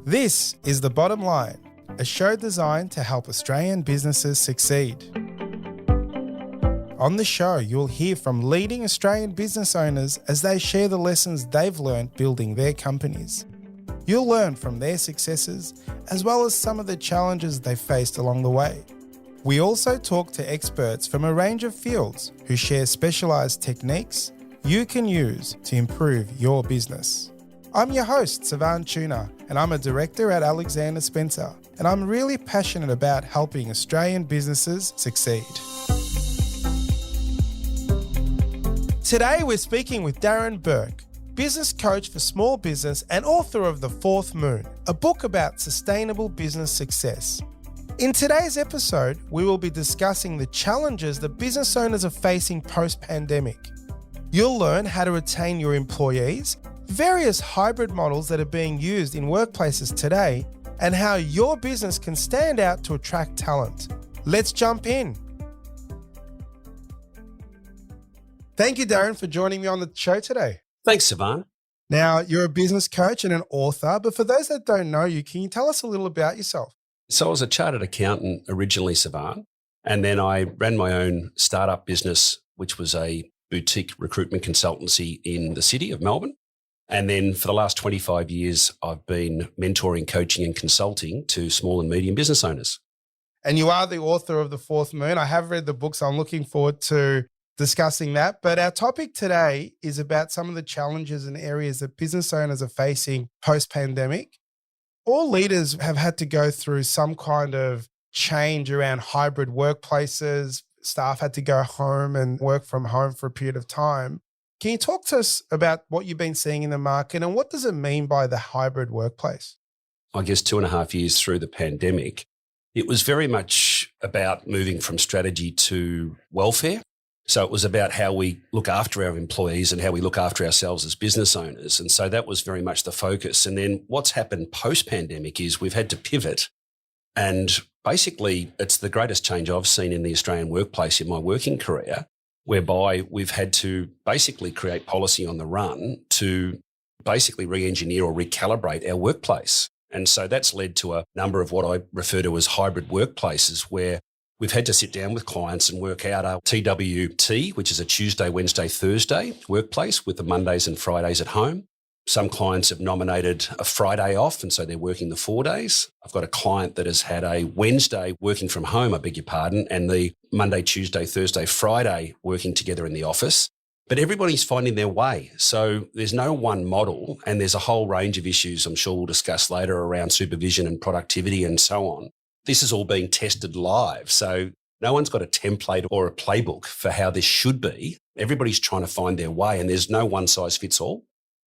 This is The Bottom Line, a show designed to help Australian businesses succeed. On the show, you'll hear from leading Australian business owners as they share the lessons they've learned building their companies. You'll learn from their successes as well as some of the challenges they've faced along the way. We also talk to experts from a range of fields who share specialised techniques you can use to improve your business. I'm your host, Savan Tuna, and I'm a director at Alexander Spencer, and I'm really passionate about helping Australian businesses succeed. Today we're speaking with Darren Bourke, business coach for small business and author of The Fourth Moon, a book about sustainable business success. In today's episode, we will be discussing the challenges that business owners are facing post-pandemic. You'll learn how to retain your employees, various hybrid models that are being used in workplaces today, and how your business can stand out to attract talent. Let's jump in. Thank you, Darren, for joining me on the show today. Thanks, Savan. Now, you're a business coach and an author, but for those that don't know you, can you tell us a little about yourself? So I was a chartered accountant originally, Savan, and then I ran my own startup business, which was a boutique recruitment consultancy in the city of Melbourne. And then for the last 25 years, I've been mentoring, coaching and consulting to small and medium business owners. And you are the author of The Fourth Moon. I have read the book, so I'm looking forward to discussing that. But our topic today is about some of the challenges and areas that business owners are facing post-pandemic. All leaders have had to go through some kind of change around hybrid workplaces. Staff had to go home and work from home for a period of time. Can you talk to us about what you've been seeing in the market and what does it mean by the hybrid workplace? I guess 2.5 years through the pandemic, it was very much about moving from strategy to welfare. So it was about how we look after our employees and how we look after ourselves as business owners. And so that was very much the focus. And then what's happened post-pandemic is we've had to pivot. And basically, it's the greatest change I've seen in the Australian workplace in my working career, whereby we've had to basically create policy on the run to basically re-engineer or recalibrate our workplace. And so that's led to a number of what I refer to as hybrid workplaces where we've had to sit down with clients and work out our TWT, which is a Tuesday, Wednesday, Thursday workplace with the Mondays and Fridays at home. Some clients have nominated a Friday off, and so they're working the 4 days. I've got a client that has had a Wednesday working from home, I beg your pardon, and the Monday, Tuesday, Thursday, Friday working together in the office. But everybody's finding their way. So there's no one model, and there's a whole range of issues I'm sure we'll discuss later around supervision and productivity and so on. This is all being tested live. So no one's got a template or a playbook for how this should be. Everybody's trying to find their way, and there's no one size fits all.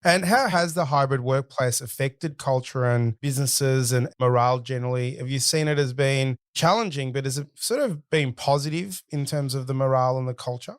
And how has the hybrid workplace affected culture and businesses and morale generally? Have you seen it as being challenging, but has it sort of been positive in terms of the morale and the culture?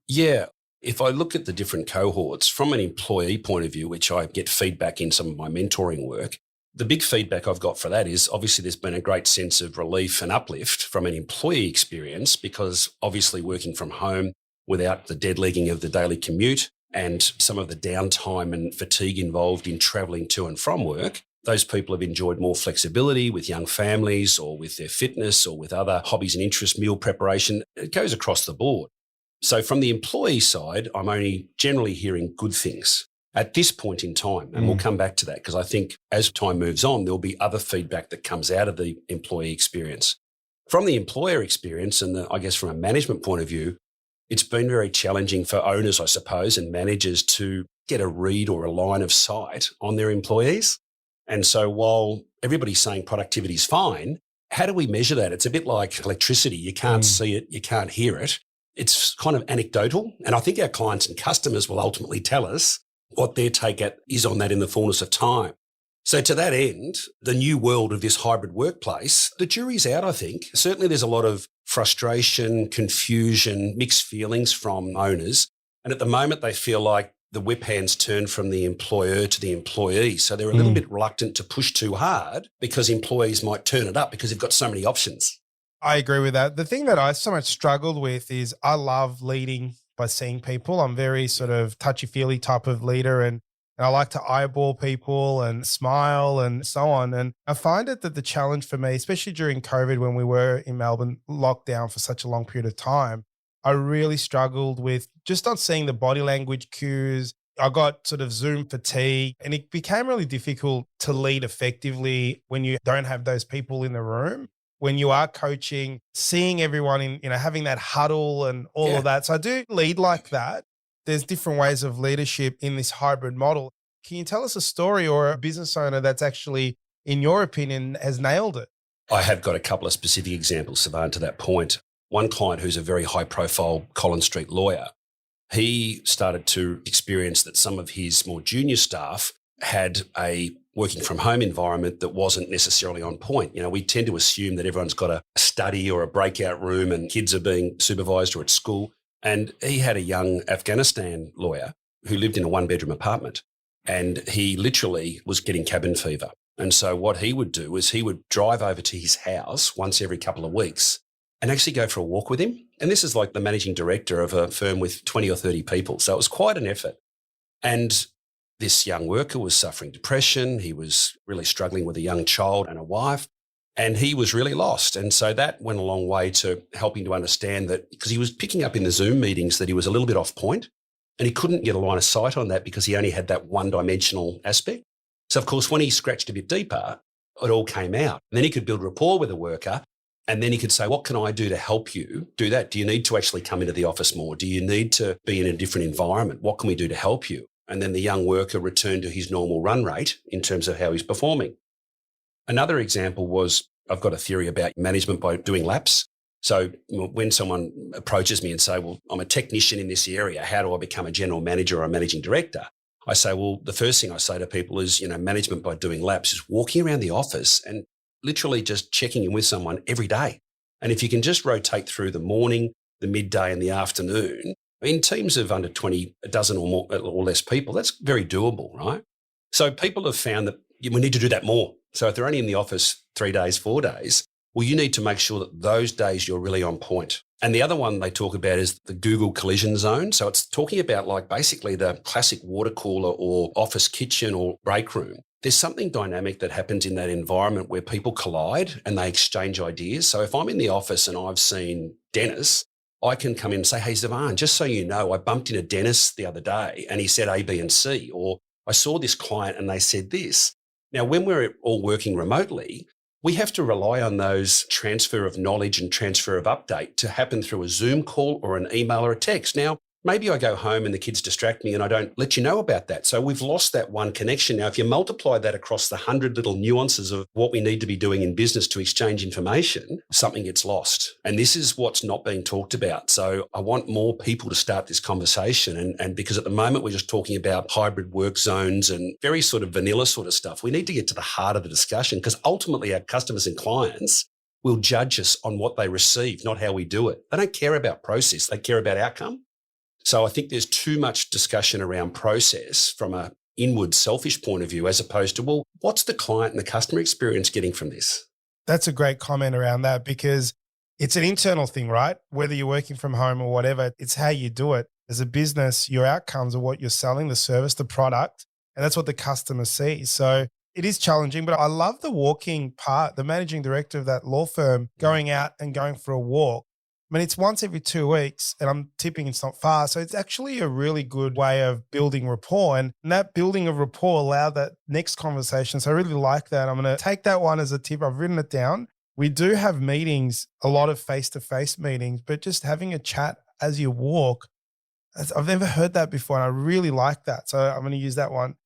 Yeah. If I look at the different cohorts from an employee point of view, which I get feedback in some of my mentoring work, the big feedback I've got for that is obviously there's been a great sense of relief and uplift from an employee experience because obviously working from home without the dead legging of the daily commute and some of the downtime and fatigue involved in travelling to and from work, those people have enjoyed more flexibility with young families or with their fitness or with other hobbies and interests, meal preparation. It goes across the board. So from the employee side, I'm only generally hearing good things at this point in time. And we'll come back to that because I think as time moves on, there'll be other feedback that comes out of the employee experience. From the employer experience and I guess from a management point of view, it's been very challenging for owners, I suppose, and managers to get a read or a line of sight on their employees. And so while everybody's saying productivity is fine, how do we measure that? It's a bit like electricity. You can't see it, you can't hear it. It's kind of anecdotal. And I think our clients and customers will ultimately tell us what their take is on that in the fullness of time. So to that end, the new world of this hybrid workplace, the jury's out, I think. Certainly there's a lot of frustration, confusion, mixed feelings from owners. And at the moment, they feel like the whip hand's turned from the employer to the employee. So they're a little bit reluctant to push too hard because employees might turn it up because they've got so many options. I agree with that. The thing that I so much struggled with is I love leading by seeing people. I'm very sort of touchy-feely type of leader. And and I like to eyeball people and smile and so on. And I find it that the challenge for me, especially during COVID when we were in Melbourne locked down for such a long period of time, I really struggled with just not seeing the body language cues. I got sort of Zoom fatigue, and it became really difficult to lead effectively when you don't have those people in the room. When you are coaching, seeing everyone in, having that huddle and all of that. So I do lead like that. There's different ways of leadership in this hybrid model. Can you tell us a story or a business owner that's actually, in your opinion, has nailed it? I have got a couple of specific examples, Sivan, to that point. One client who's a very high-profile Collins Street lawyer, he started to experience that some of his more junior staff had a working from home environment that wasn't necessarily on point. We tend to assume that everyone's got a study or a breakout room and kids are being supervised or at school. And he had a young Afghanistan lawyer who lived in a one-bedroom apartment, and he literally was getting cabin fever. And so what he would do is he would drive over to his house once every couple of weeks and actually go for a walk with him. And this is like the managing director of a firm with 20 or 30 people. So it was quite an effort. And this young worker was suffering depression. He was really struggling with a young child and a wife. And he was really lost. And so that went a long way to helping to understand that, because he was picking up in the Zoom meetings that he was a little bit off point, and he couldn't get a line of sight on that because he only had that one-dimensional aspect. So, of course, when he scratched a bit deeper, it all came out. And then he could build rapport with the worker, and then he could say, what can I do to help you do that? Do you need to actually come into the office more? Do you need to be in a different environment? What can we do to help you? And then the young worker returned to his normal run rate in terms of how he's performing. Another example was, I've got a theory about management by doing laps. So when someone approaches me and say, well, I'm a technician in this area, how do I become a general manager or a managing director? I say, well, the first thing I say to people is, management by doing laps is walking around the office and literally just checking in with someone every day. And if you can just rotate through the morning, the midday and the afternoon, in teams of under 20, a dozen or more or less people, that's very doable, right? So people have found that we need to do that more. So if they're only in the office 3 days, 4 days, well, you need to make sure that those days you're really on point. And the other one they talk about is the Google collision zone. So it's talking about like basically the classic water cooler or office kitchen or break room. There's something dynamic that happens in that environment where people collide and they exchange ideas. So if I'm in the office and I've seen Dennis, I can come in and say, hey, Sivan, just so you know, I bumped into Dennis the other day and he said A, B, and C, or I saw this client and they said this. Now, when we're all working remotely, we have to rely on those transfer of knowledge and transfer of update to happen through a Zoom call or an email or a text. Now, maybe I go home and the kids distract me and I don't let you know about that. So we've lost that one connection. Now, if you multiply that across the 100 little nuances of what we need to be doing in business to exchange information, something gets lost. And this is what's not being talked about. So I want more people to start this conversation. And because at the moment we're just talking about hybrid work zones and very sort of vanilla sort of stuff, we need to get to the heart of the discussion, because ultimately our customers and clients will judge us on what they receive, not how we do it. They don't care about process. They care about outcome. So I think there's too much discussion around process from an inward selfish point of view, as opposed to, well, what's the client and the customer experience getting from this? That's a great comment around that, because it's an internal thing, right? Whether you're working from home or whatever, it's how you do it. As a business, your outcomes are what you're selling, the service, the product, and that's what the customer sees. So it is challenging, but I love the walking part, the managing director of that law firm going out and going for a walk. I mean, it's once every 2 weeks, and I'm tipping it's not far. So it's actually a really good way of building rapport. And that building of rapport allowed that next conversation. So I really like that. I'm going to take that one as a tip. I've written it down. We do have meetings, a lot of face-to-face meetings, but just having a chat as you walk, I've never heard that before, and I really like that. So I'm going to use that one.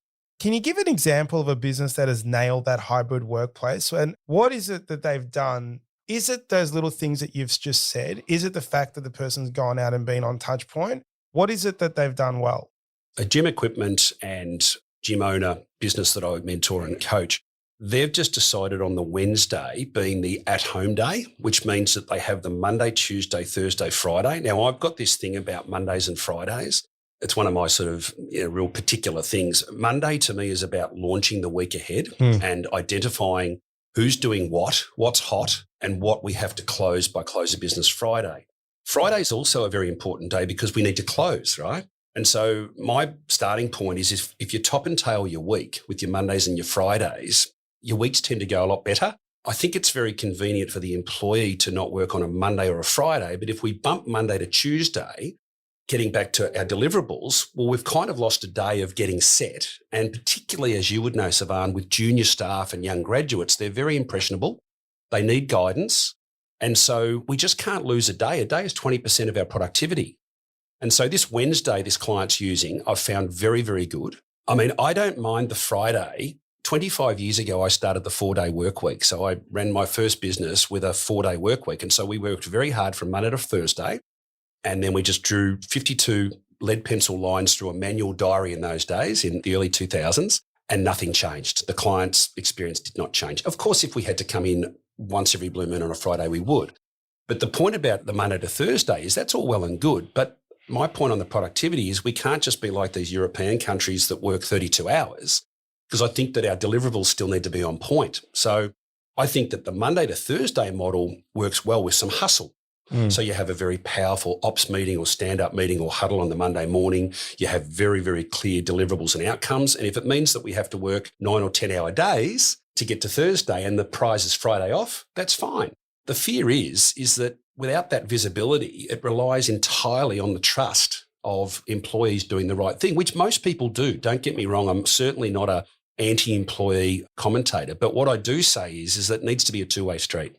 Can you give an example of a business that has nailed that hybrid workplace? And what is it that they've done? Is it those little things that you've just said? Is it the fact that the person's gone out and been on touch point? What is it that they've done well? A gym equipment and gym owner business that I mentor and coach, they've just decided on the Wednesday being the at-home day, which means that they have the Monday, Tuesday, Thursday, Friday. Now, I've got this thing about Mondays and Fridays. It's one of my sort of real particular things. Monday to me is about launching the week ahead and identifying who's doing what, what's hot, and what we have to close by close of business Friday. Friday is also a very important day because we need to close, right? And so my starting point is if you top and tail your week with your Mondays and your Fridays, your weeks tend to go a lot better. I think it's very convenient for the employee to not work on a Monday or a Friday, but if we bump Monday to Tuesday, getting back to our deliverables, well, we've kind of lost a day of getting set. And particularly, as you would know, Sivan, with junior staff and young graduates, they're very impressionable. They need guidance. And so we just can't lose a day. A day is 20% of our productivity. And so this Wednesday, this client's using, I've found very, very good. I mean, I don't mind the Friday. 25 years ago, I started the 4-day work week. So I ran my first business with a 4-day work week. And so we worked very hard from Monday to Thursday. And then we just drew 52 lead pencil lines through a manual diary in those days in the early 2000s, and nothing changed. The client's experience did not change. Of course, if we had to come in once every blue moon on a Friday, we would. But the point about the Monday to Thursday is that's all well and good. But my point on the productivity is we can't just be like these European countries that work 32 hours, because I think that our deliverables still need to be on point. So I think that the Monday to Thursday model works well with some hustle. So you have a very powerful ops meeting or stand-up meeting or huddle on the Monday morning. You have very, very clear deliverables and outcomes. And if it means that we have to work 9 or 10-hour days to get to Thursday and the prize is Friday off, that's fine. The fear is that without that visibility, it relies entirely on the trust of employees doing the right thing, which most people do. Don't get me wrong. I'm certainly not an anti-employee commentator. But what I do say is that it needs to be a two-way street.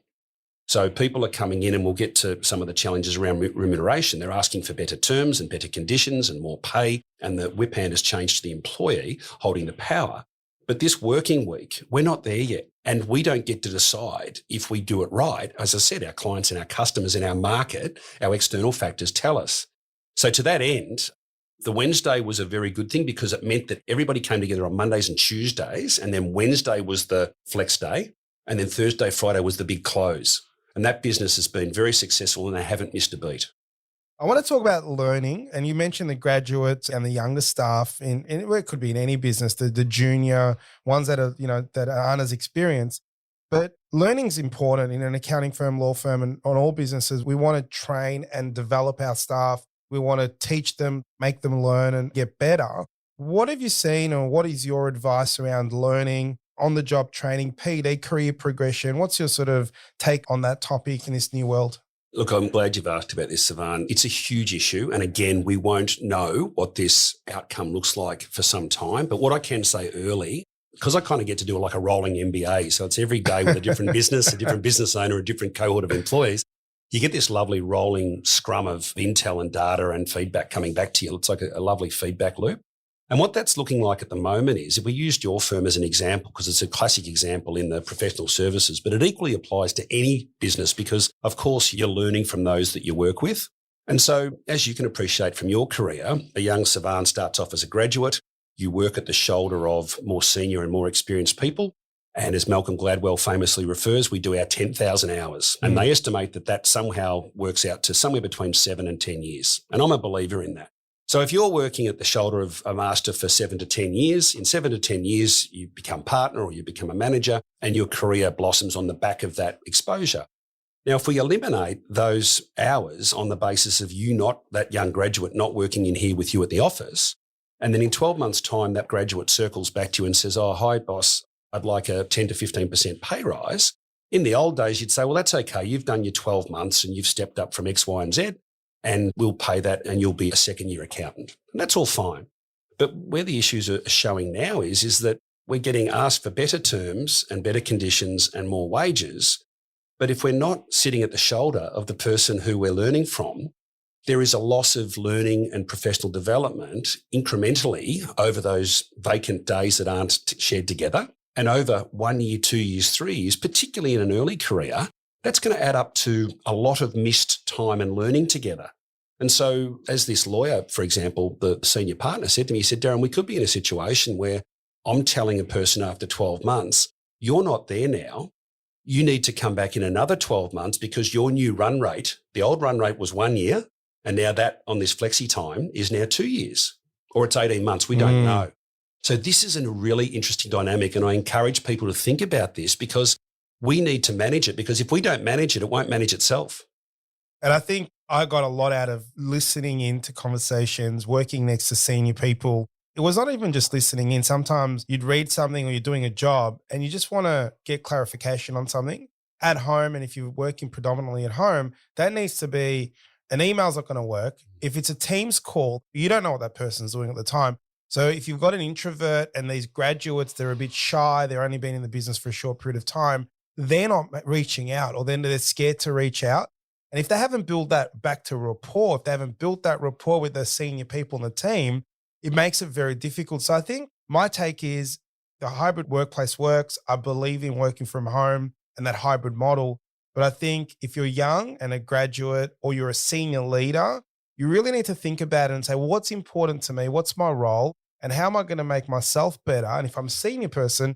So people are coming in, and we'll get to some of the challenges around remuneration. They're asking for better terms and better conditions and more pay, and the whip hand has changed to the employee holding the power. But this working week, we're not there yet, and we don't get to decide if we do it right. As I said, our clients and our customers in our market, our external factors tell us. So to that end, the Wednesday was a very good thing because it meant that everybody came together on Mondays and Tuesdays, and then Wednesday was the flex day, and then Thursday, Friday was the big close. And that business has been very successful, and they haven't missed a beat. I want to talk about learning, and you mentioned the graduates and the younger staff it could be in any business, the junior ones that are, that aren't as experienced. But learning is important in an accounting firm, law firm, and on all businesses. We want to train and develop our staff. We want to teach them, make them learn and get better. What have you seen, or what is your advice around learning, on-the-job training, PD, career progression? What's your sort of take on that topic in this new world? Look, I'm glad you've asked about this, Sivan. It's a huge issue. And again, we won't know what this outcome looks like for some time. But what I can say early, because I kind of get to do like a rolling MBA, so it's every day with a different business, a different business owner, a different cohort of employees, you get this lovely rolling scrum of intel and data and feedback coming back to you. It's like a lovely feedback loop. And what that's looking like at the moment is, if we used your firm as an example, because it's a classic example in the professional services, but it equally applies to any business because, of course, you're learning from those that you work with. And so, as you can appreciate from your career, a young Sivan starts off as a graduate. You work at the shoulder of more senior and more experienced people. And as Malcolm Gladwell famously refers, we do our 10,000 hours. And they estimate that somehow works out to somewhere between 7 and 10 years. And I'm a believer in that. So if you're working at the shoulder of a master for 7 to 10 years, in 7 to 10 years, you become partner or you become a manager, and your career blossoms on the back of that exposure. Now, if we eliminate those hours on the basis of you not, that young graduate, not working in here with you at the office, and then in 12 months' time, that graduate circles back to you and says, oh, hi, boss, I'd like a 10 to 15% pay rise. In the old days, you'd say, well, that's okay. You've done your 12 months and you've stepped up from X, Y, and Z. And we'll pay that and you'll be a second-year accountant. And that's all fine. But where the issues are showing now is that we're getting asked for better terms and better conditions and more wages. But if we're not sitting at the shoulder of the person who we're learning from, there is a loss of learning and professional development incrementally over those vacant days that aren't shared together. And over 1 year, 2 years, 3 years, particularly in an early career, that's going to add up to a lot of missed time and learning together. And so as this lawyer, for example, the senior partner said to me, he said, Darren, we could be in a situation where I'm telling a person after 12 months, you're not there now. You need to come back in another 12 months because your new run rate, the old run rate was 1 year, and now that on this flexi time is now 2 years, or it's 18 months. We don't know. So this is a really interesting dynamic, and I encourage people to think about this because we need to manage it, because if we don't manage it, it won't manage itself. And I think I got a lot out of listening into conversations, working next to senior people. It was not even just listening in. Sometimes you'd read something or you're doing a job and you just want to get clarification on something at home. And if you're working predominantly at home, that needs to be an email's not going to work. If it's a Teams call, you don't know what that person's doing at the time. So if you've got an introvert and these graduates, they're a bit shy, they're only been in the business for a short period of time, they're not reaching out, or then they're scared to reach out. And if they haven't built that back to rapport, if they haven't built that rapport with the senior people in the team, it makes it very difficult. So I think my take is the hybrid workplace works. I believe in working from home and that hybrid model. But I think if you're young and a graduate or you're a senior leader, you really need to think about it and say, well, what's important to me? What's my role? And how am I going to make myself better? And if I'm a senior person,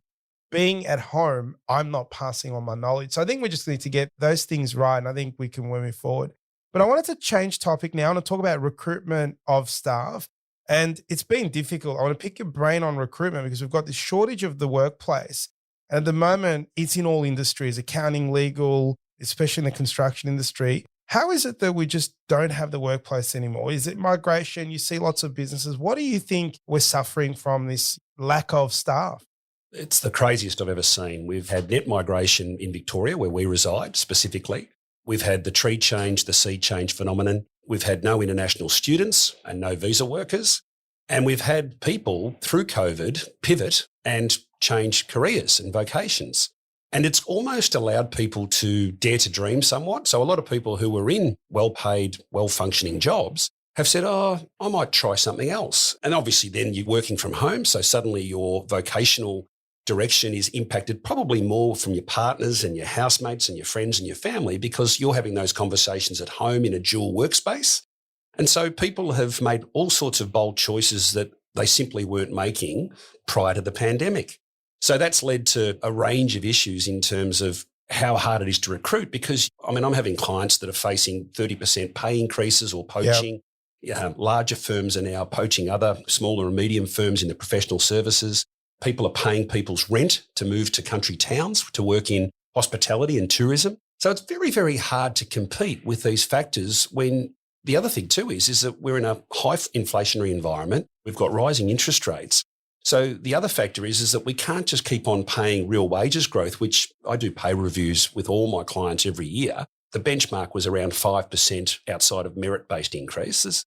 being at home, I'm not passing on my knowledge. So I think we just need to get those things right. And I think we can move forward. But I wanted to change topic now. I want to talk about recruitment of staff. And it's been difficult. I want to pick your brain on recruitment because we've got this shortage of the workplace. And at the moment, it's in all industries, accounting, legal, especially in the construction industry. How is it that we just don't have the workplace anymore? Is it migration? You see lots of businesses. What do you think we're suffering from this lack of staff? It's the craziest I've ever seen. We've had net migration in Victoria, where we reside specifically. We've had the tree change, the sea change phenomenon. We've had no international students and no visa workers. And we've had people through COVID pivot and change careers and vocations. And it's almost allowed people to dare to dream somewhat. So a lot of people who were in well-paid, well-functioning jobs have said, oh, I might try something else. And obviously then you're working from home. So suddenly your vocational direction is impacted probably more from your partners and your housemates and your friends and your family because you're having those conversations at home in a dual workspace. And so people have made all sorts of bold choices that they simply weren't making prior to the pandemic. So that's led to a range of issues in terms of how hard it is to recruit because, I'm having clients that are facing 30% pay increases or poaching. Yep. Larger firms are now poaching other smaller and medium firms in the professional services. People are paying people's rent to move to country towns to work in hospitality and tourism. So it's very, very hard to compete with these factors when the other thing too is that we're in a high inflationary environment. We've got rising interest rates. So the other factor is that we can't just keep on paying real wages growth, which I do pay reviews with all my clients every year. The benchmark was around 5% outside of merit-based increases.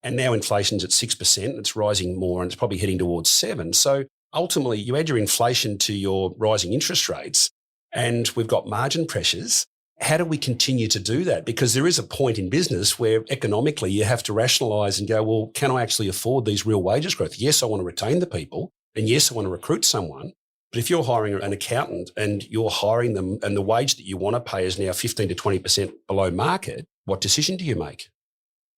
And now inflation's at 6%. It's rising more and it's probably heading towards 7%. So ultimately, you add your inflation to your rising interest rates and we've got margin pressures. How do we continue to do that? Because there is a point in business where economically you have to rationalise and go, well, can I actually afford these real wages growth? Yes, I want to retain the people and yes, I want to recruit someone. But if you're hiring an accountant and you're hiring them and the wage that you want to pay is now 15 to 20% below market, what decision do you make?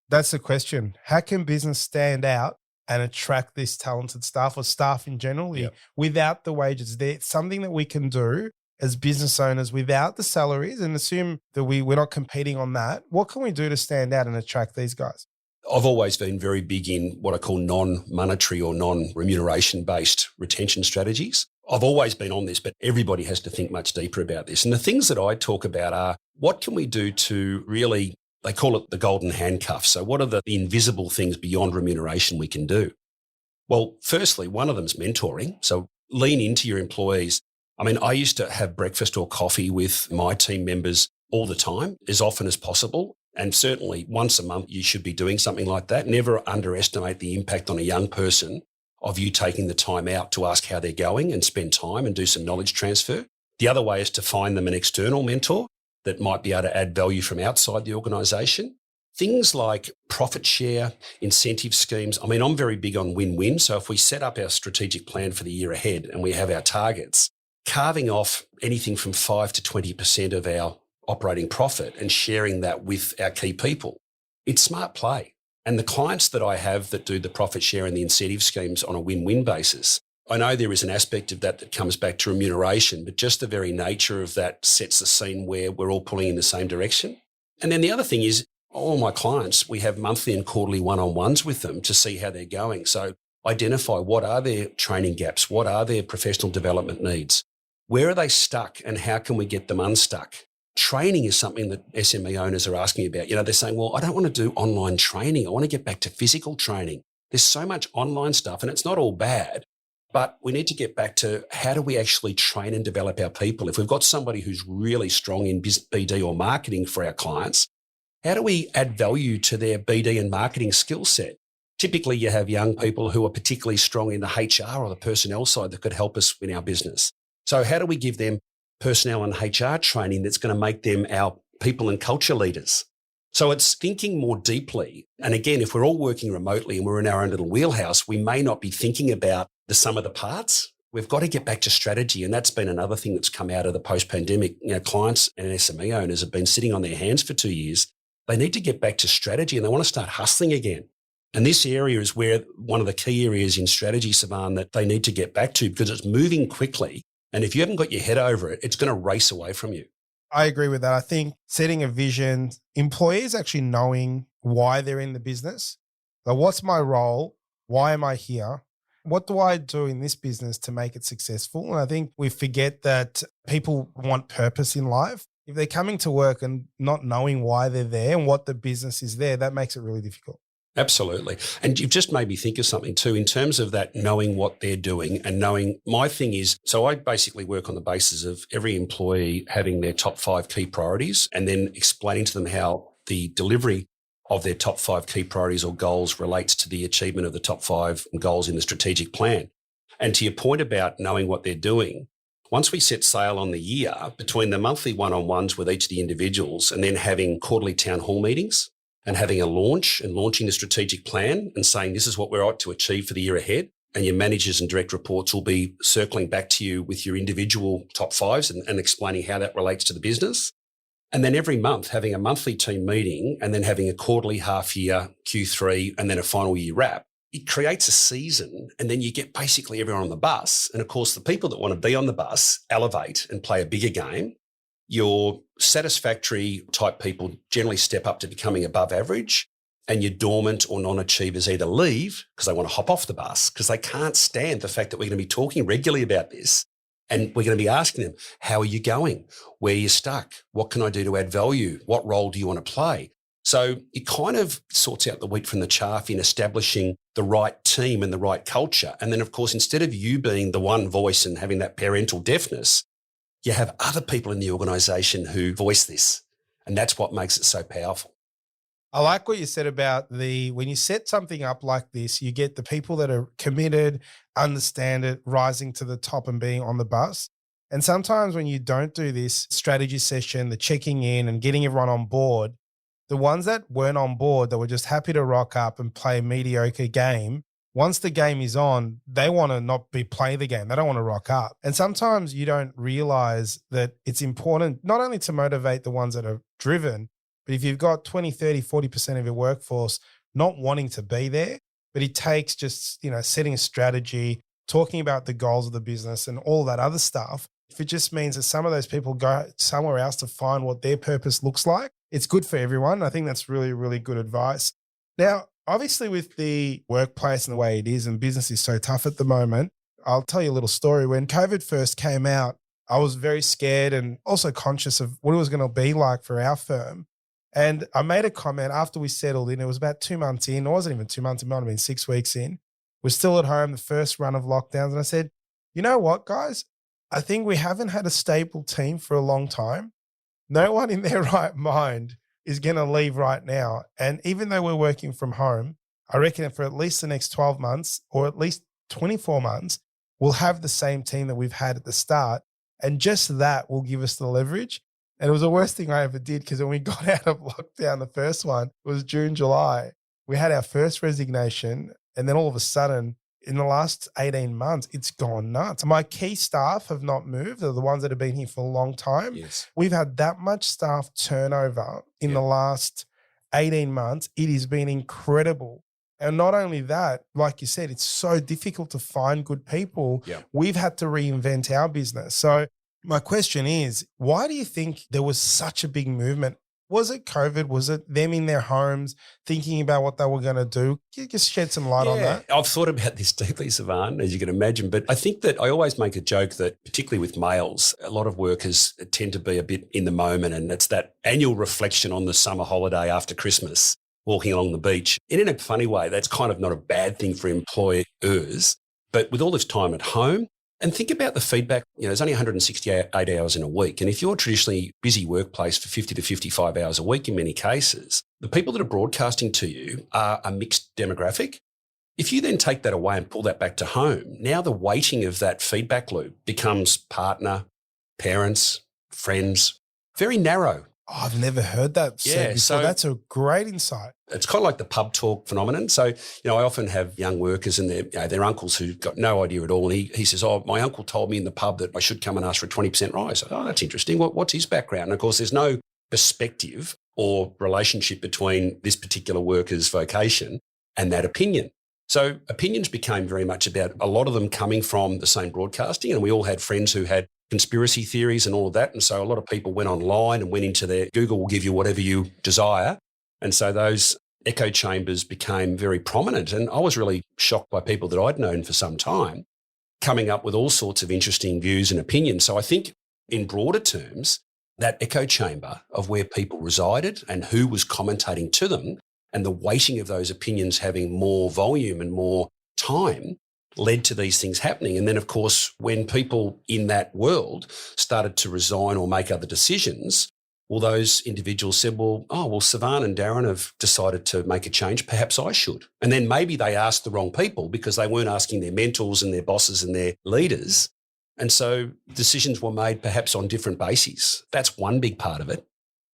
That's the question. How can business stand out and attract this talented staff or staff in general without the wages? There's something that we can do as business owners without the salaries and assume that we're not competing on that. What can we do to stand out and attract these guys? I've always been very big in what I call non-monetary or non-remuneration-based retention strategies. I've always been on this, but everybody has to think much deeper about this. And the things that I talk about are what can we do to really, they call it the golden handcuff. So what are the invisible things beyond remuneration we can do? Well, firstly, one of them is mentoring. So lean into your employees. I used to have breakfast or coffee with my team members all the time, as often as possible. And certainly once a month, you should be doing something like that. Never underestimate the impact on a young person of you taking the time out to ask how they're going and spend time and do some knowledge transfer. The other way is to find them an external mentor that might be able to add value from outside the organisation. Things like profit share, incentive schemes. I'm very big on win-win. So if we set up our strategic plan for the year ahead and we have our targets, carving off anything from 5 to 20% of our operating profit and sharing that with our key people, it's smart play. And the clients that I have that do the profit share and the incentive schemes on a win-win basis, I know there is an aspect of that that comes back to remuneration, but just the very nature of that sets the scene where we're all pulling in the same direction. And then the other thing is all my clients, we have monthly and quarterly one-on-ones with them to see how they're going. So identify what are their training gaps, what are their professional development needs, where are they stuck and how can we get them unstuck? Training is something that SME owners are asking about. They're saying, well, I don't want to do online training. I want to get back to physical training. There's so much online stuff and it's not all bad, but we need to get back to how do we actually train and develop our people? If we've got somebody who's really strong in BD or marketing for our clients, how do we add value to their BD and marketing skill set? Typically, you have young people who are particularly strong in the HR or the personnel side that could help us in our business. So how do we give them personnel and HR training that's going to make them our people and culture leaders? So it's thinking more deeply. And again, if we're all working remotely and we're in our own little wheelhouse, we may not be thinking about the sum of the parts. We've got to get back to strategy. And that's been another thing that's come out of the post-pandemic. Clients and SME owners have been sitting on their hands for 2 years. They need to get back to strategy and they want to start hustling again. And this area is where one of the key areas in strategy, Savan, that they need to get back to because it's moving quickly. And if you haven't got your head over it, it's going to race away from you. I agree with that. I think setting a vision, employees actually knowing why they're in the business. Like, what's my role? Why am I here? What do I do in this business to make it successful? And I think we forget that people want purpose in life. If they're coming to work and not knowing why they're there and what the business is there, that makes it really difficult. Absolutely. And you've just made me think of something too, in terms of that knowing what they're doing and knowing my thing is, so I basically work on the basis of every employee having their top 5 key priorities and then explaining to them how the delivery of their top 5 key priorities or goals relates to the achievement of the top 5 goals in the strategic plan. And to your point about knowing what they're doing, once we set sail on the year, between the monthly one-on-ones with each of the individuals and then having quarterly town hall meetings and having a launch and launching the strategic plan and saying this is what we're out to achieve for the year ahead, and your managers and direct reports will be circling back to you with your individual top 5s and explaining how that relates to the business. And then every month having a monthly team meeting and then having a quarterly half-year Q3 and then a final year wrap. It creates a season and then you get basically everyone on the bus. And of course, the people that want to be on the bus elevate and play a bigger game. Your satisfactory type people generally step up to becoming above average, and your dormant or non-achievers either leave because they want to hop off the bus because they can't stand the fact that we're going to be talking regularly about this. And we're going to be asking them, how are you going? Where are you stuck? What can I do to add value? What role do you want to play? So it kind of sorts out the wheat from the chaff in establishing the right team and the right culture. And then, of course, instead of you being the one voice and having that parental deafness, you have other people in the organisation who voice this. And that's what makes it so powerful. I like what you said about when you set something up like this, you get the people that are committed, understand it, rising to the top and being on the bus. And sometimes when you don't do this strategy session, the checking in and getting everyone on board, the ones that weren't on board, that were just happy to rock up and play a mediocre game, once the game is on, they want to not play the game. They don't want to rock up. And sometimes you don't realize that it's important not only to motivate the ones that are driven, but if you've got 20, 30, 40% of your workforce not wanting to be there, but it takes just, setting a strategy, talking about the goals of the business and all that other stuff. If it just means that some of those people go somewhere else to find what their purpose looks like, it's good for everyone. I think that's really, really good advice. Now, obviously with the workplace and the way it is and business is so tough at the moment, I'll tell you a little story. When COVID first came out, I was very scared and also conscious of what it was going to be like for our firm. And I made a comment after we settled in. It was about 2 months in. It wasn't even 2 months. It might have been 6 weeks in. We're still at home, the first run of lockdowns. And I said, you know what, guys? I think we haven't had a stable team for a long time. No one in their right mind is going to leave right now. And even though we're working from home, I reckon that for at least the next 12 months or at least 24 months, we'll have the same team that we've had at the start. And just that will give us the leverage. And it was the worst thing I ever did because when we got out of lockdown, the first one, it was June, July. We had our first resignation. And then all of a sudden, in the last 18 months, it's gone nuts. My key staff have not moved. They're the ones that have been here for a long time. Yes. We've had that much staff turnover in the last 18 months. It has been incredible. And not only that, like you said, it's so difficult to find good people. Yeah. We've had to reinvent our business. So my question is, why do you think there was such a big movement Was it COVID? Was it them in their homes thinking about what they were going to do? Can you just shed some light on that? I've thought about this deeply, Savan, as you can imagine. But I think that I always make a joke that, particularly with males, a lot of workers tend to be a bit in the moment, and it's that annual reflection on the summer holiday after Christmas, walking along the beach. And in a funny way, that's kind of not a bad thing for employers. But with all this time at home, and think about the feedback, there's only 168 hours in a week. And if you're traditionally busy workplace for 50 to 55 hours a week in many cases, the people that are broadcasting to you are a mixed demographic. If you then take that away and pull that back to home, now the weighting of that feedback loop becomes partner, parents, friends, very narrow. Oh, I've never heard that said before. So that's a great insight. It's kind of like the pub talk phenomenon. So, I often have young workers and their uncles who've got no idea at all. And he says, my uncle told me in the pub that I should come and ask for a 20% rise. That's interesting. What's his background? And of course, there's no perspective or relationship between this particular worker's vocation and that opinion. So opinions became very much about a lot of them coming from the same broadcasting. And we all had friends who had conspiracy theories and all of that. And so a lot of people went online and went into their Google will give you whatever you desire. And so those echo chambers became very prominent. And I was really shocked by people that I'd known for some time coming up with all sorts of interesting views and opinions. So I think in broader terms, that echo chamber of where people resided and who was commentating to them and the weighting of those opinions having more volume and more time led to these things happening. And then, of course, when people in that world started to resign or make other decisions, well, those individuals said, Savan and Darren have decided to make a change. Perhaps I should. And then maybe they asked the wrong people because they weren't asking their mentors and their bosses and their leaders. And so decisions were made perhaps on different bases. That's one big part of it.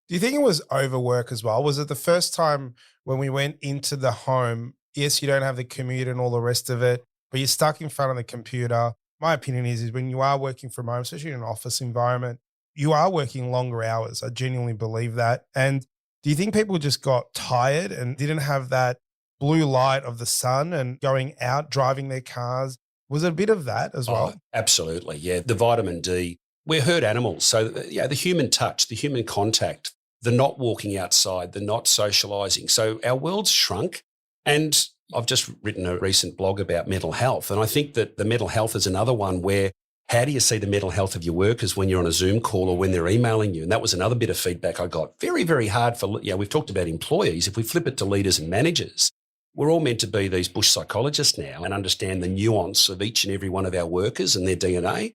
Do you think it was overwork as well? Was it the first time when we went into the home? Yes, you don't have the commute and all the rest of it, but you're stuck in front of the computer. My opinion is when you are working from home, especially in an office environment, you are working longer hours. I genuinely believe that. And do you think people just got tired and didn't have that blue light of the sun and going out, driving their cars? Was it a bit of that as well? Absolutely, yeah. The vitamin D. We're herd animals. So, the human touch, the human contact, the not walking outside, the not socialising. So our world's shrunk. And I've just written a recent blog about mental health. And I think that the mental health is another one where how do you see the mental health of your workers when you're on a Zoom call or when they're emailing you? And that was another bit of feedback I got. Very, very hard for, we've talked about employees. If we flip it to leaders and managers, we're all meant to be these bush psychologists now and understand the nuance of each and every one of our workers and their DNA.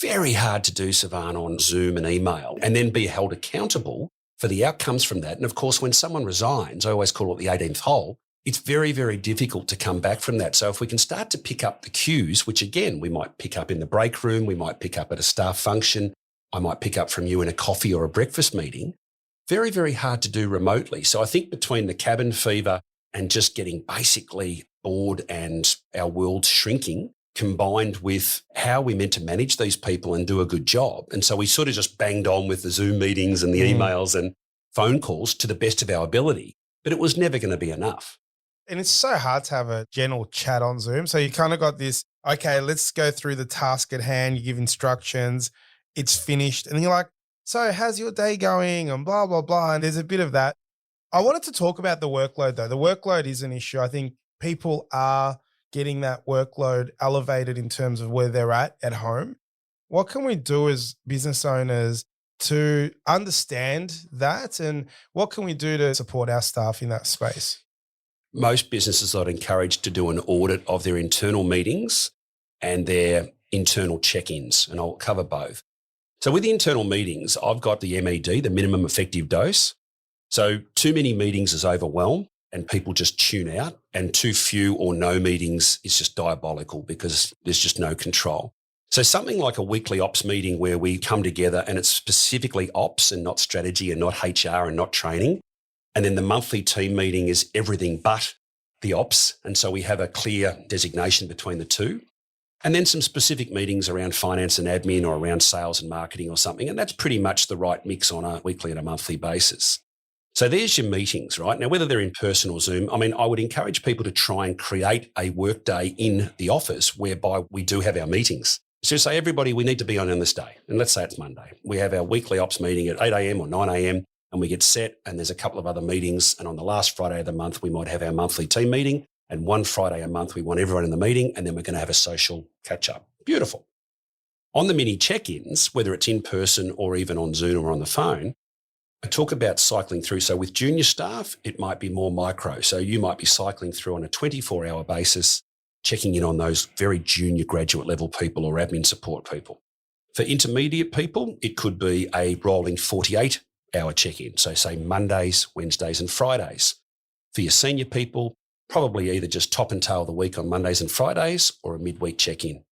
Very hard to do, Savan, on Zoom and email and then be held accountable for the outcomes from that. And of course, when someone resigns, I always call it the 18th hole, it's very, very difficult to come back from that. So if we can start to pick up the cues, which again, we might pick up in the break room, we might pick up at a staff function, I might pick up from you in a coffee or a breakfast meeting, very, very hard to do remotely. So I think between the cabin fever and just getting basically bored and our world shrinking, combined with how we're meant to manage these people and do a good job. And so we sort of just banged on with the Zoom meetings and the emails and phone calls to the best of our ability, but it was never going to be enough. And it's so hard to have a general chat on Zoom. So you kind of got this, okay, let's go through the task at hand. You give instructions, it's finished. And you're like, so how's your day going? And blah, blah, blah. And there's a bit of that. I wanted to talk about the workload though. The workload is an issue. I think people are getting that workload elevated in terms of where they're at home. What can we do as business owners to understand that? And what can we do to support our staff in that space? Most businesses I'd encourage to do an audit of their internal meetings and their internal check-ins, and I'll cover both. So with the internal meetings, I've got the MED, the minimum effective dose. So too many meetings is overwhelm and people just tune out, and too few or no meetings is just diabolical because there's just no control. So something like a weekly ops meeting where we come together and it's specifically ops and not strategy and not HR and not training. And then the monthly team meeting is everything but the ops. And so we have a clear designation between the two. And then some specific meetings around finance and admin or around sales and marketing or something. And that's pretty much the right mix on a weekly and a monthly basis. So there's your meetings, right? Now, whether they're in person or Zoom, I would encourage people to try and create a work day in the office whereby we do have our meetings. So say, everybody, we need to be on this day. And let's say it's Monday. We have our weekly ops meeting at 8 a.m. or 9 a.m. and we get set, and there's a couple of other meetings. And on the last Friday of the month, we might have our monthly team meeting. And one Friday a month, we want everyone in the meeting, and then we're going to have a social catch up. Beautiful. On the mini check-ins, whether it's in person or even on Zoom or on the phone, I talk about cycling through. So with junior staff, it might be more micro. So you might be cycling through on a 24-hour basis, checking in on those very junior graduate level people or admin support people. For intermediate people, it could be a rolling 48-hour check-in. So say Mondays, Wednesdays and Fridays. For your senior people, probably either just top and tail the week on Mondays and Fridays or a midweek check-in.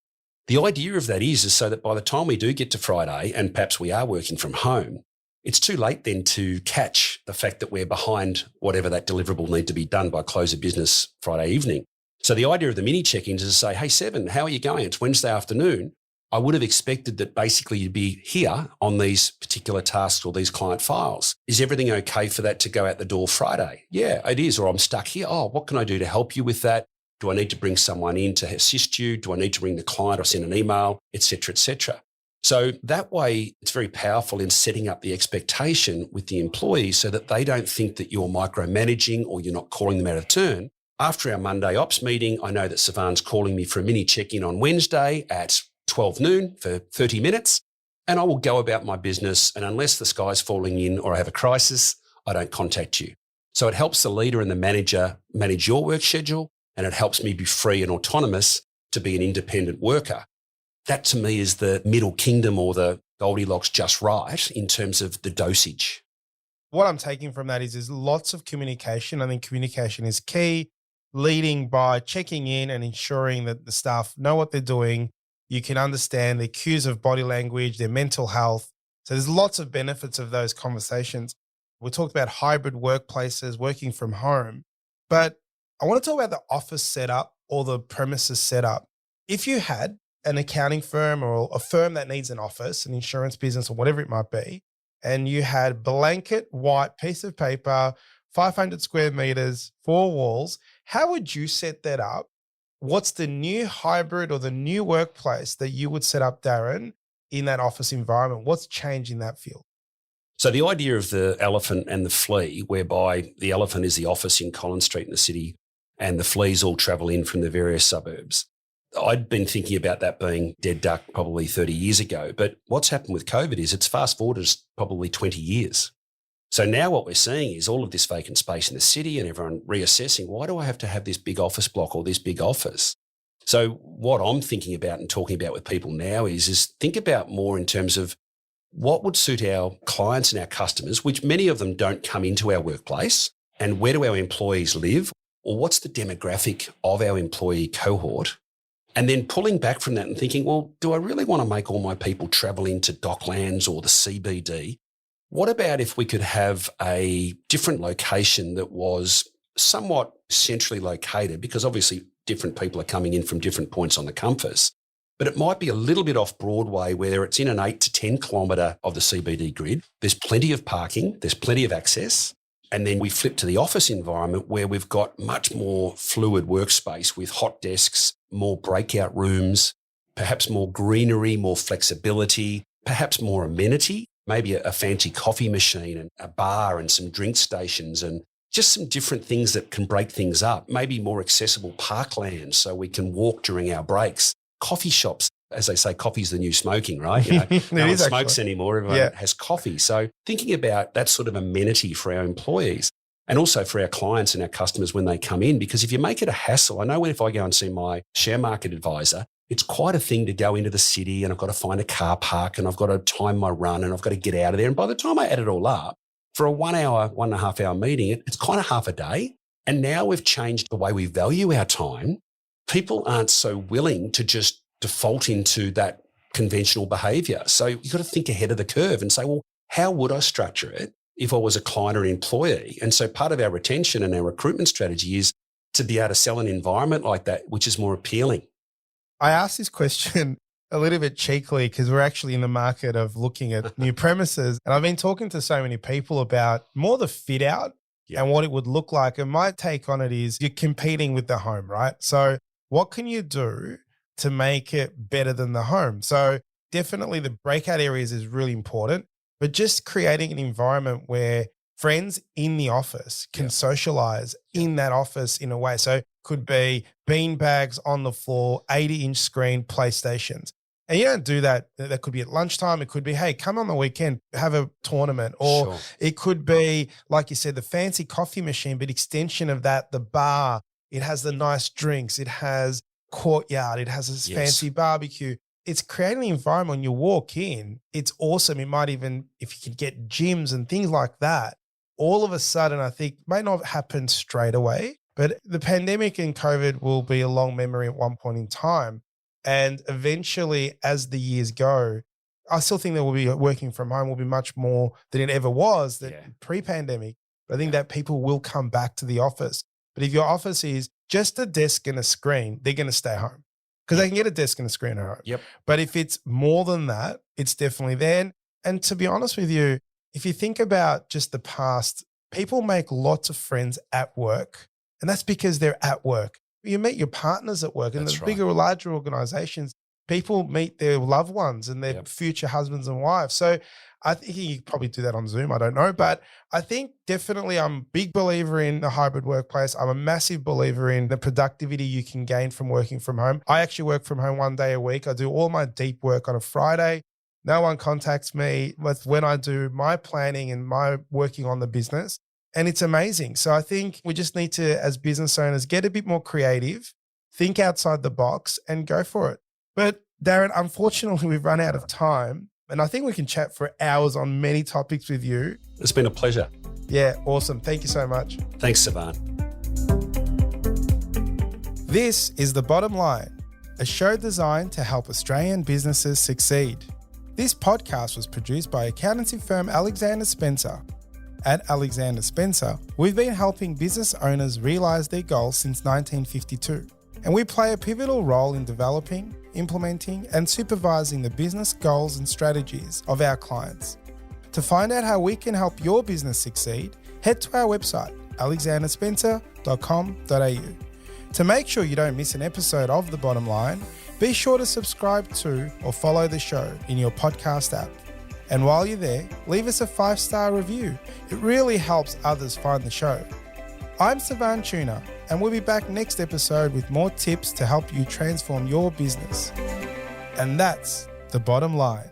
The idea of that is so that by the time we do get to Friday and perhaps we are working from home, it's too late then to catch the fact that we're behind whatever that deliverable need to be done by close of business Friday evening. So the idea of the mini check-ins is to say, hey, Seven, how are you going? It's Wednesday afternoon. I would have expected that basically you'd be here on these particular tasks or these client files. Is everything okay for that to go out the door Friday? Yeah, it is. Or I'm stuck here. Oh, what can I do to help you with that? Do I need to bring someone in to assist you? Do I need to ring the client or send an email, et cetera, et cetera? So that way, it's very powerful in setting up the expectation with the employees so that they don't think that you're micromanaging or you're not calling them out of turn. After our Monday ops meeting, I know that Savan's calling me for a mini check-in on Wednesday at 12 noon for 30 minutes, and I will go about my business. And unless the sky's falling in or I have a crisis, I don't contact you. So it helps the leader and the manager manage your work schedule, and it helps me be free and autonomous to be an independent worker. That to me is the middle kingdom or the Goldilocks just right in terms of the dosage. What I'm taking from that is there's lots of communication. I think communication is key, leading by checking in and ensuring that the staff know what they're doing. You can understand their cues of body language, their mental health. So there's lots of benefits of those conversations. We talked about hybrid workplaces, working from home, but I want to talk about the office setup or the premises setup. If you had an accounting firm or a firm that needs an office, an insurance business or whatever it might be, and you had blanket white piece of paper, 500 square meters, 4 walls, how would you set that up? What's the new hybrid or the new workplace that you would set up, Darren, in that office environment? What's changed in that field? So the idea of the elephant and the flea, whereby the elephant is the office in Collins Street in the city and the fleas all travel in from the various suburbs. I'd been thinking about that being dead duck probably 30 years ago. But what's happened with COVID is it's fast forwarded probably 20 years. So now what we're seeing is all of this vacant space in the city and everyone reassessing, why do I have to have this big office block or this big office? So what I'm thinking about and talking about with people now is think about more in terms of what would suit our clients and our customers, which many of them don't come into our workplace, and where do our employees live, or what's the demographic of our employee cohort? And then pulling back from that and thinking, well, do I really want to make all my people travel into Docklands or the CBD? What about if we could have a different location that was somewhat centrally located, because obviously different people are coming in from different points on the compass, but it might be a little bit off Broadway where it's in an 8 to 10 kilometre of the CBD grid. There's plenty of parking, there's plenty of access. And then we flip to the office environment where we've got much more fluid workspace with hot desks, more breakout rooms, perhaps more greenery, more flexibility, perhaps more amenity, maybe a fancy coffee machine and a bar and some drink stations and just some different things that can break things up, maybe more accessible parklands so we can walk during our breaks, coffee shops. As they say, coffee's the new smoking, right? You know, no one smokes anymore. Everyone has coffee. So thinking about that sort of amenity for our employees and also for our clients and our customers when they come in, because if you make it a hassle, I know if I go and see my share market advisor, it's quite a thing to go into the city and I've got to find a car park and I've got to time my run and I've got to get out of there. And by the time I add it all up, for a 1 hour, 1.5 hour meeting, it's kind of half a day. And now we've changed the way we value our time. People aren't so willing to just default into that conventional behaviour. So you've got to think ahead of the curve and say, well, how would I structure it if I was a client or an employee? And so part of our retention and our recruitment strategy is to be able to sell an environment like that, which is more appealing. I asked this question a little bit cheekily because we're actually in the market of looking at new premises. And I've been talking to so many people about more the fit out and what it would look like. And my take on it is you're competing with the home, right? So what can you do to make it better than the home? So definitely the breakout areas is really important. but just creating an environment where friends in the office can socialize in that office in a way. So it could be bean bags on the floor, 80-inch screen, PlayStations. And you don't do that. That could be at lunchtime. It could be, hey, come on the weekend, have a tournament. Or it could be, like you said, the fancy coffee machine, but extension of that, the bar. It has the nice drinks. It has courtyard. It has this fancy barbecue. It's creating an environment when you walk in. It's awesome. It might even, if you can get gyms and things like that, all of a sudden, I think may not happen straight away, but the pandemic and COVID will be a long memory at one point in time. And eventually, as the years go, I still think that we'll be working from home will be much more than it ever was pre-pandemic. But I think that people will come back to the office. But if your office is just a desk and a screen, they're going to stay home because they can get a desk and a screen at home. Yep. But if it's more than that, it's definitely there. And to be honest with you, if you think about just the past, people make lots of friends at work, and that's because they're at work. You meet your partners at work, and the bigger or larger organizations, people meet their loved ones and their future husbands and wives. So I think you probably do that on Zoom. I don't know. But I think definitely I'm a big believer in the hybrid workplace. I'm a massive believer in the productivity you can gain from working from home. I actually work from home 1 day a week. I do all my deep work on a Friday. No one contacts me with when I do my planning and my working on the business. And it's amazing. So I think we just need to, as business owners, get a bit more creative, think outside the box and go for it. But Darren, unfortunately, we've run out of time. And I think we can chat for hours on many topics with you. It's been a pleasure. Yeah, awesome. Thank you so much. Thanks, Sivan. This is The Bottom Line, a show designed to help Australian businesses succeed. This podcast was produced by accountancy firm Alexander Spencer. At Alexander Spencer, we've been helping business owners realise their goals since 1952, and we play a pivotal role in developing, implementing, and supervising the business goals and strategies of our clients. To find out how we can help your business succeed, head to our website, alexanderspencer.com.au. To make sure you don't miss an episode of The Bottom Line, be sure to subscribe to or follow the show in your podcast app. And while you're there, leave us a 5-star review. It really helps others find the show. I'm Sivan Tuna, and we'll be back next episode with more tips to help you transform your business. And that's The Bottom Line.